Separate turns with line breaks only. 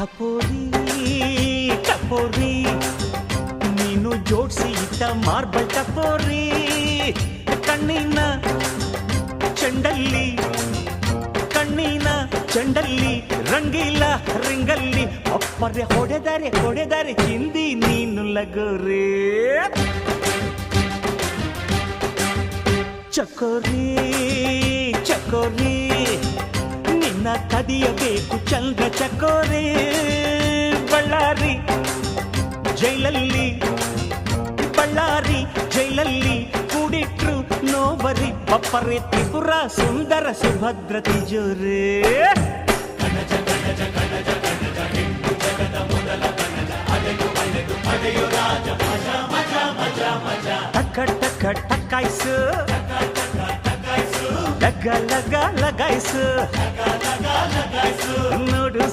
ಟಪೋರಿ ಟಪೋರಿ ನೀನು ಜೋಡಿಸಿ ಇಟ್ಟ ಮಾರ್ಬಲ್ ಟಪೋರಿ ಕಣ್ಣಿನ ಚೆಂಡಲ್ಲಿ ರಂಗಿಲ್ಲ ರಿಂಗಲ್ಲಿ ಅಪ್ಪರೆ ಹೊಡೆದರೆ ಹಿಂದಿ ನೀನು ಲಗೋರಿ ಚಕೋರಿ ಚಕೋರಿ ನಿನ್ನ ಕದಿಯಬೇಕು ಚಂದ್ರ ಚಕೋರಿ ಬಳ್ಳಾರಿ ಜೈಲಲ್ಲಿ ಕೂಡಿಟ್ರು ನೋಬರಿ ಅಪ್ಪರೆ ತ್ರಿಪುರ ಸುಂದರ ಸುಭದ್ರ ತಿಜೋರಿ ಟಕ ಟಕ ಟಕಾಯ್ಸು ಲಗ ಲಗ ಲಗಾಯ್ಸು ನೋಡು